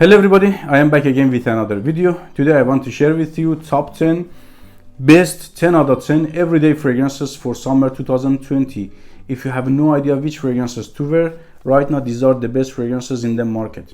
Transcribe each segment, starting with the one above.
Hello everybody, I am back again with another video. Today I want to share with you top 10 best 10 out of 10 everyday fragrances for summer 2020. If you have no idea which fragrances to wear, right now these are the best fragrances in the market.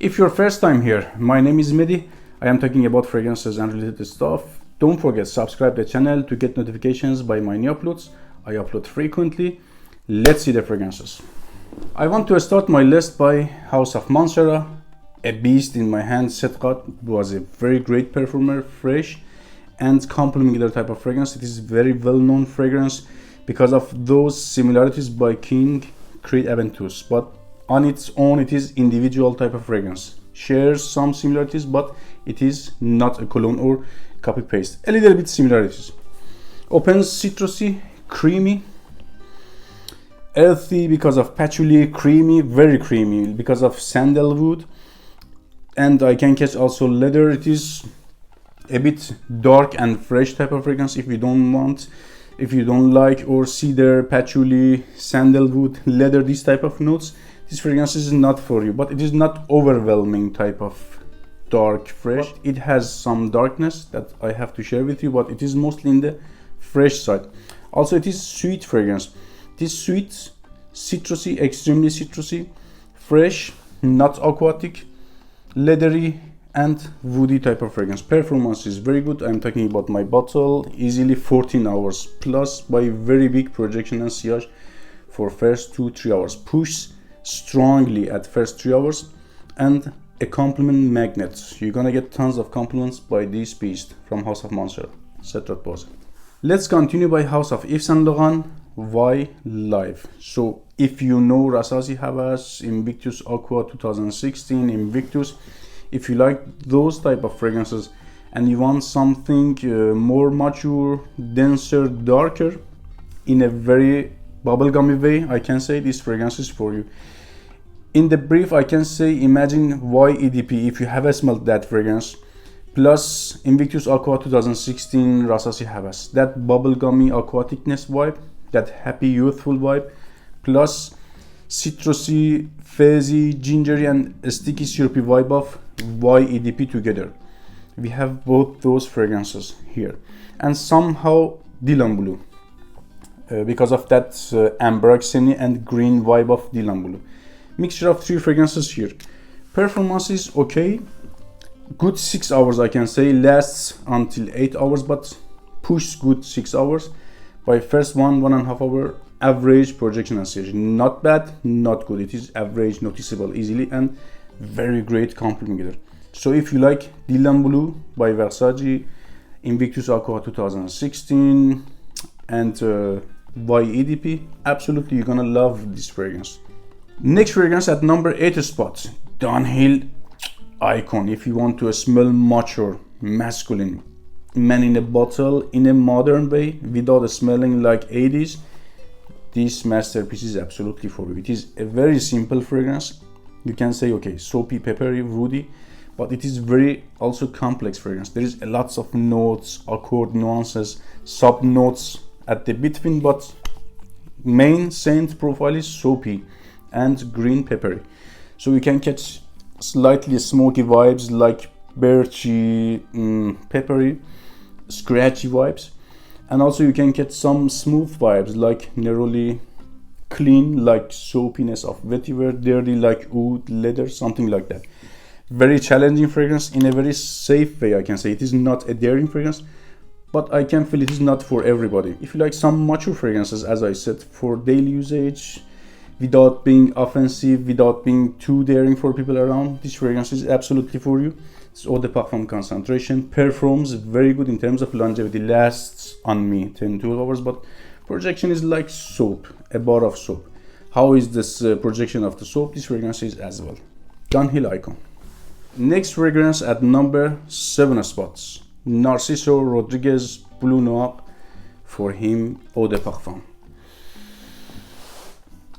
If you're first time here, my name is Mehdi. I am talking about fragrances and related stuff. Don't forget subscribe the channel to get notifications by my new uploads. I upload frequently. Let's see the fragrances. I want to start my list by House of Mancera. A beast in my hand. Setkat was a very great perfumer, fresh and complementing their type of fragrance. It is very well known fragrance because of those similarities by King Creed Aventus, but on its own it is individual type of fragrance. Shares some similarities, but it is not a cologne or copy paste. A little bit similarities. Opens citrusy, creamy, earthy because of patchouli, creamy, very creamy because of sandalwood, and I can catch also leather. It is a bit dark and fresh type of fragrance. If you don't like or see their patchouli, sandalwood, leather, these type of notes, this fragrance is not for you. But it is not overwhelming type of dark fresh. It has some darkness that I have to share with you, but it is mostly in the fresh side. Also it is sweet fragrance. It is sweet, citrusy, extremely citrusy, fresh, not aquatic, leathery and woody type of fragrance. Performance is very good. I'm talking about my bottle, easily 14 hours plus by very big projection and sillage for first 2-3 hours. Push strongly at first 3 hours and a compliment magnet. You're gonna get tons of compliments by this beast from House of Mancera. Setrat Pose. Let's continue by House of Yves Saint Laurent. Why Live? So if you know Versace Havas, Invictus Aqua 2016, Invictus, if you like those type of fragrances and you want something more mature, denser, darker in a very bubblegummy way, I can say this fragrance is for you. In the brief, I can say imagine YEDP if you have smelled that fragrance, plus Invictus Aqua 2016 Versace Havas, that bubblegummy aquaticness vibe, that happy youthful vibe, plus citrusy, fizzy, gingery and sticky syrupy vibe of YEDP together. We have both those fragrances here, and somehow Dylan Blue because of that amber accent and green vibe of Dylan Blue. Mixture of three fragrances here. Performance is okay, good 6 hours I can say, lasts until 8 hours but push good 6 hours. By first 1.5 hour average projection and sillage. Not bad, not good. It is average, noticeable easily and very great complimenter. So if you like Dylan Blue by Versace, Invictus Aqua 2016 and YEDP, absolutely you're gonna love this fragrance. Next fragrance at number 8 spot, Dunhill Icon. If you want to smell mature, masculine, man in a bottle in a modern way without smelling like 80s, this masterpiece is absolutely for you. It is a very simple fragrance. You can say okay, soapy, peppery, woody, but it is very also complex fragrance. There is lots of notes, accord nuances, sub notes at the between, but main scent profile is soapy and green peppery. So you can catch slightly smoky vibes like birchy, peppery, scratchy vibes, and also you can get some smooth vibes like neroli, clean like soapiness of vetiver, dirty like oud, leather, something like that. Very challenging fragrance in a very safe way. I can say it is not a daring fragrance, but I can feel it is not for everybody. If you like some mature fragrances, as I said, for daily usage without being offensive, without being too daring for people around, this fragrance is absolutely for you. It's eau de parfum concentration, performs very good in terms of longevity, lasts on me 10-12 hours, but projection is like soap, a bar of soap. How is this projection of the soap? This fragrance is as well. Dunhill Icon. Next fragrance at number 7 spots, Narciso Rodriguez Bleu Noir, for him eau de parfum.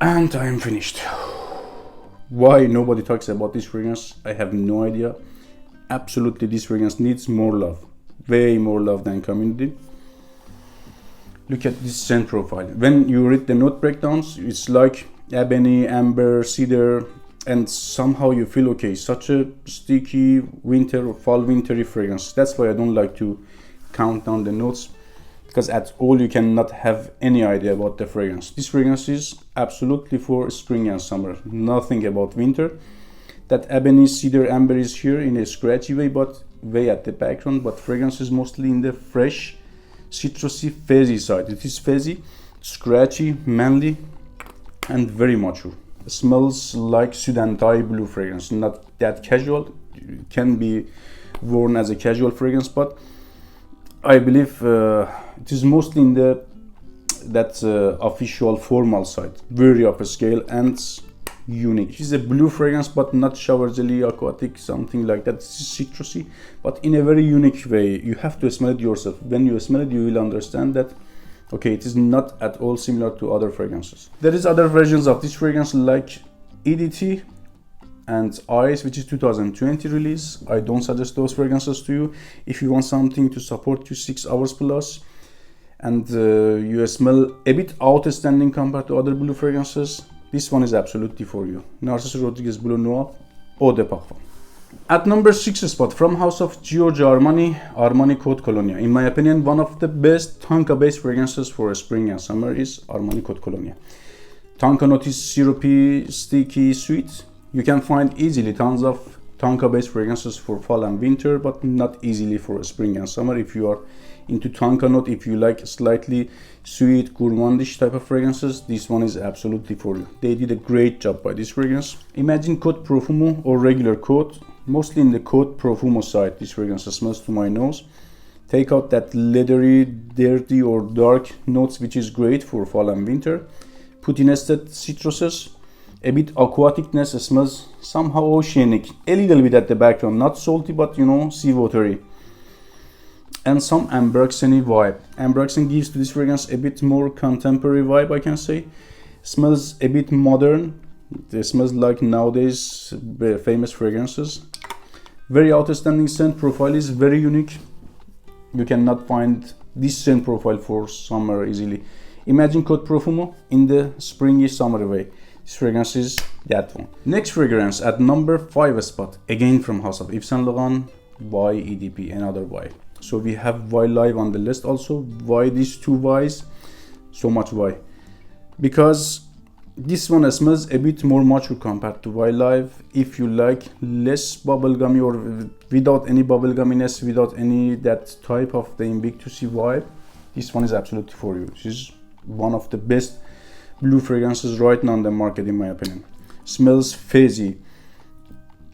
And I am finished. Why nobody talks about this fragrance, I have no idea. Absolutely, this fragrance needs more love, way more love than community. Look at this scent profile. When you read the note breakdowns, it's like ebony, amber, cedar, and somehow you feel okay, such a sticky winter or fall wintry fragrance. That's why I don't like to count down the notes, because at all you cannot have any idea about the fragrance. This fragrance is absolutely for spring and summer, nothing about winter. That ebony cedar amber is here in a scratchy way, but way at the background, but fragrance is mostly in the fresh, citrusy, fizzy side. It is fizzy, scratchy, manly, and very mature. It smells like Sudantai blue fragrance, not that casual. It can be worn as a casual fragrance, but I believe it is mostly in the official formal side, very upscale and unique. It is a blue fragrance, but not shower jelly, aquatic, something like that. It's citrusy, but in a very unique way. You have to smell it yourself. When you smell it, you will understand that okay, it is not at all similar to other fragrances. There is other versions of this fragrance like EDT and Ice, which is 2020 release. I don't suggest those fragrances to you. If you want something to support you 6 hours plus and you smell a bit outstanding compared to other blue fragrances, this one is absolutely for you. Narciso Rodriguez Bleu Noir Eau de Parfum. At number 6 spot, from House of Giorgio Armani Code Colonia. In my opinion, one of the best tonka based fragrances for spring and summer is Armani Code Colonia. Tonka note is syrupy, sticky, sweet. You can find easily tons of tonka based fragrances for fall and winter, but not easily for spring and summer. If you are into tonka note, if you like slightly sweet, gourmandish type of fragrances, this one is absolutely for you. They did a great job by this fragrance. Imagine Code Profumo or regular Code. Mostly in the Code Profumo side, this fragrance smells to my nose. Take out that leathery, dirty or dark notes, which is great for fall and winter. Put in instead citruses, a bit aquaticness, smells somehow oceanic, a little bit at the background, not salty, but you know, seawatery. And some ambroxany vibe. Ambroxany gives to this fragrance a bit more contemporary vibe, I can say. Smells a bit modern. It smells like nowadays famous fragrances. Very outstanding scent profile, is very unique. You cannot find this scent profile for summer easily. Imagine Code Profumo in the springy summer way. This fragrance is that one. Next fragrance at number 5 spot, again from House of Yves Saint Laurent by EDP, another Y. So we have Y Live on the list also. Why these two Ys? So much Y. Because this one smells a bit more mature compared to Y Live. If you like less bubblegummy or without any bubblegumminess, without any that type of the Invictus vibe, this one is absolutely for you. This is one of the best blue fragrances right now on the market in my opinion. Smells fizzy,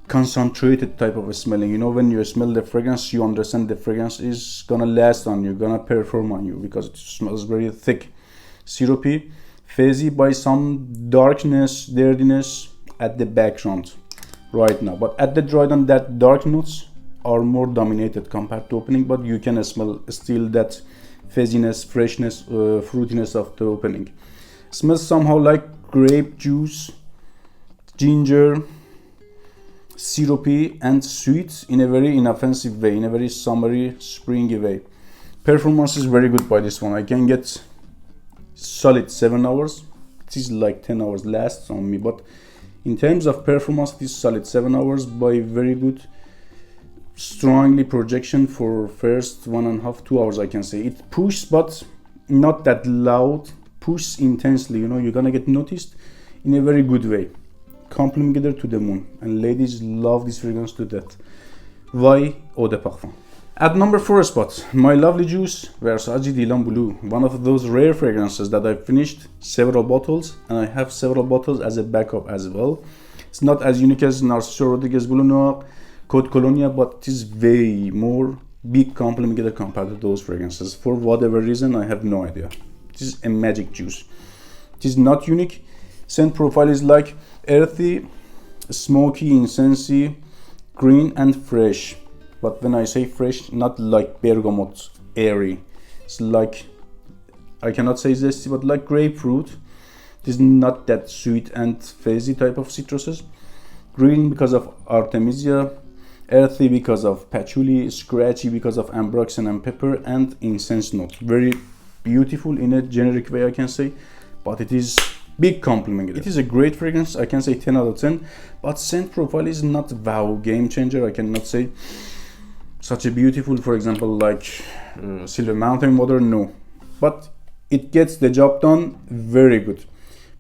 concentrated type of smelling. You know, when you smell the fragrance, you understand the fragrance is gonna last on you, gonna perform on you, because it smells very thick, syrupy, fizzy by some darkness, dirtiness at the background right now. But at the dry down, that dark notes are more dominated compared to opening, but you can smell still that fizziness, freshness, fruitiness of the opening. Smells somehow like grape juice, ginger, syrupy and sweet in a very inoffensive way, in a very summery, springy way. Performance is very good by this one. I can get solid 7 hours. It is like 10 hours lasts on me, but in terms of performance, it is solid 7 hours by very good, strongly projection for first 1.5 2 hours. I can say it pushes, but not that loud. Push intensely. You know, you're gonna get noticed in a very good way. Compliment to the moon, and ladies love this fragrance to death. Y Eau de Parfum. At number 4 spot, my lovely juice, Versace Dylan Blue. One of those rare fragrances that I finished several bottles, and I have several bottles as a backup as well. It's not as unique as Narciso Rodriguez Bleu Noir, Code Colonia, but it is way more big compliment compared to those fragrances. For whatever reason, I have no idea. It is a magic juice. It is not unique. Scent profile is like earthy, smoky, incensey, green and fresh. But when I say fresh, not like bergamot, airy. It's like, I cannot say zesty, but like grapefruit. It is not that sweet and fizzy type of citruses. Green because of artemisia, earthy because of patchouli, scratchy because of ambroxan and pepper, and incense note. Very beautiful in a generic way, I can say, but it is Big compliment. It is a great fragrance. I can say 10 out of 10. But scent profile is not wow game changer. I cannot say such a beautiful, for example, like Silver Mountain Water. No, but it gets the job done very good.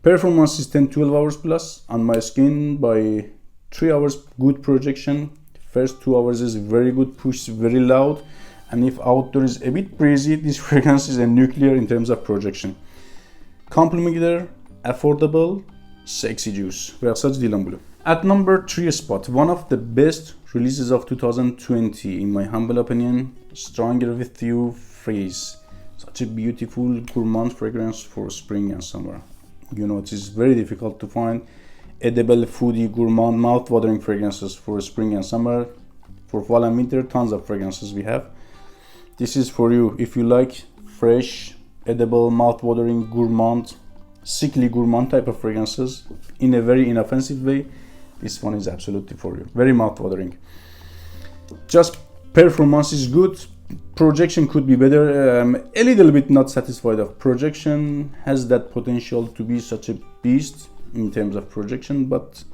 Performance is 10-12 hours plus on my skin. By 3 hours good projection. First 2 hours is very good push, very loud, and if outdoor is a bit breezy, this fragrance is a nuclear in terms of projection. Compliment glitter, affordable, sexy juice. Versace Dylan Blue. At number 3 spot, one of the best releases of 2020 in my humble opinion, Stronger With You Freeze. Such a beautiful gourmand fragrance for spring and summer. You know, it is very difficult to find edible, foodie, gourmand, mouth-watering fragrances for spring and summer. For fall and winter, tons of fragrances we have. This is for you if you like fresh, edible, mouth-watering, gourmand, sickly gourmand type of fragrances in a very inoffensive way. This one is absolutely for you. Very mouth-watering. Just performance is good. Projection could be better. A little bit not satisfied of projection. Has that potential to be such a beast in terms of projection, but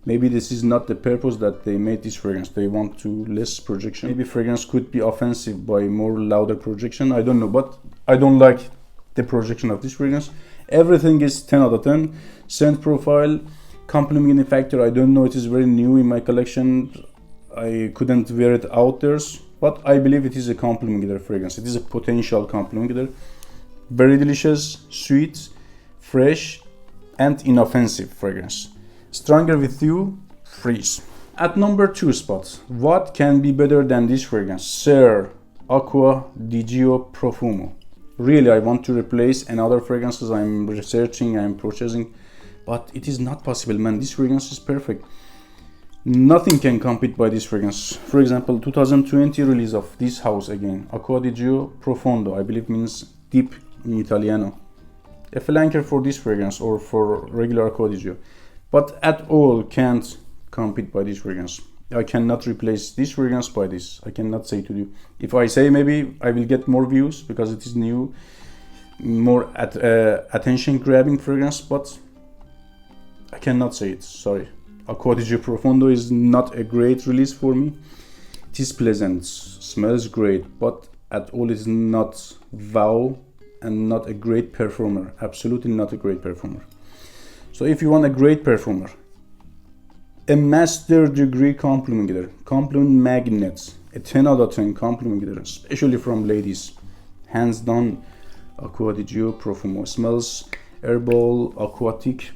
maybe this is not the purpose that they made this fragrance. They want to less projection. Maybe fragrance could be offensive by more louder projection. I don't know, but I don't like the projection of this fragrance. Everything is 10 out of 10. Scent profile, complimenting factor, I don't know. It is very new in my collection. I couldn't wear it out there, but I believe it is a complimenting fragrance. It is a potential complimenting. Very delicious, sweet, fresh, and inoffensive fragrance. Stronger With You Freeze. At number 2 spot, what can be better than this fragrance? Sir, Acqua di Gio Profumo. Really, I want to replace another fragrances I'm researching, I'm purchasing, but it is not possible, man. This fragrance is perfect. Nothing can compete by this fragrance. For example, 2020 release of this house again, Acqua di Gio Profumo, I believe means deep in Italiano. A flanker for this fragrance or for regular Acqua di Gio, but at all can't compete by this fragrance. I cannot replace this fragrance by this. I cannot say to you. If I say, maybe I will get more views because it is new, more attention grabbing fragrance, but I cannot say it. Sorry. Acqua di Gio Profumo is not a great release for me. It is pleasant, smells great, but at all it is not wow and not a great performer. Absolutely not a great performer. So if you want a great performer, a master degree compliment glitter, compliment magnet, a 10 out of 10 compliment glitter, especially from ladies, hands down, Acqua di Gio Profumo. Smells herbal, aquatic,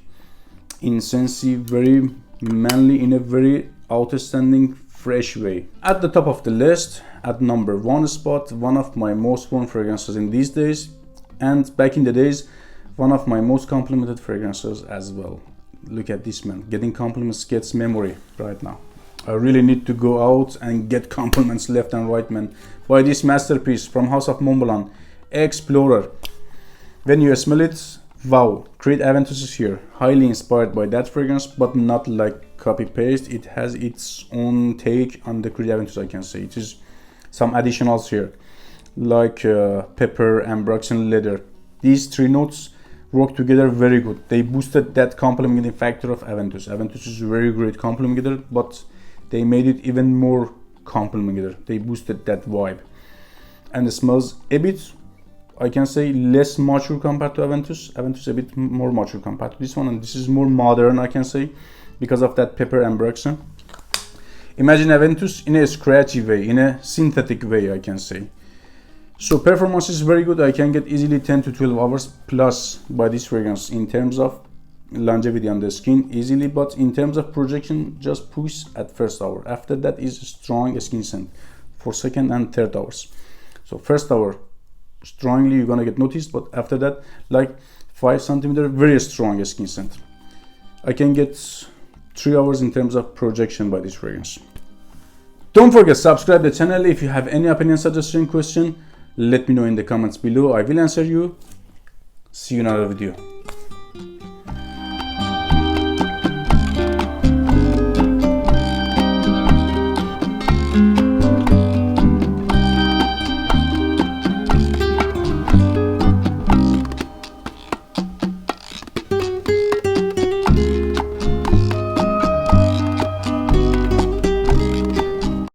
incensey, very manly in a very outstanding, fresh way. At the top of the list, at number 1 spot, one of my most worn fragrances in these days, and back in the days, one of my most complimented fragrances as well. Look at this, man. Getting compliments gets memory right now. I really need to go out and get compliments left and right, man. By this masterpiece from House of Montblanc Explorer. When you smell it, wow. Creed Aventus is here. Highly inspired by that fragrance, but not like copy paste. It has its own take on the Creed Aventus, I can say. It is some additionals here, like pepper, ambrox, and leather. These 3 notes work together very good. They boosted that complimenting factor of Aventus. Aventus is a very great compliment, but they made it even more compliment. They boosted that vibe, and it smells a bit, I can say, less mature compared to Aventus. Aventus a bit more mature compared to this one, and this is more modern, I can say, because of that pepper ambrox. Imagine Aventus in a scratchy way, in a synthetic way, I can say. So performance is very good. I can get easily 10 to 12 hours plus by this fragrance in terms of longevity on the skin easily, but in terms of projection, just push at first hour. After that is strong skin scent for second and third hours. So first hour strongly you're gonna get noticed, but after that, like 5 centimeter, very strong skin scent. I can get 3 hours in terms of projection by this fragrance. Don't forget, subscribe the channel. If you have any opinion, suggestion, question, let me know in the comments below. I will answer you. See you in another video.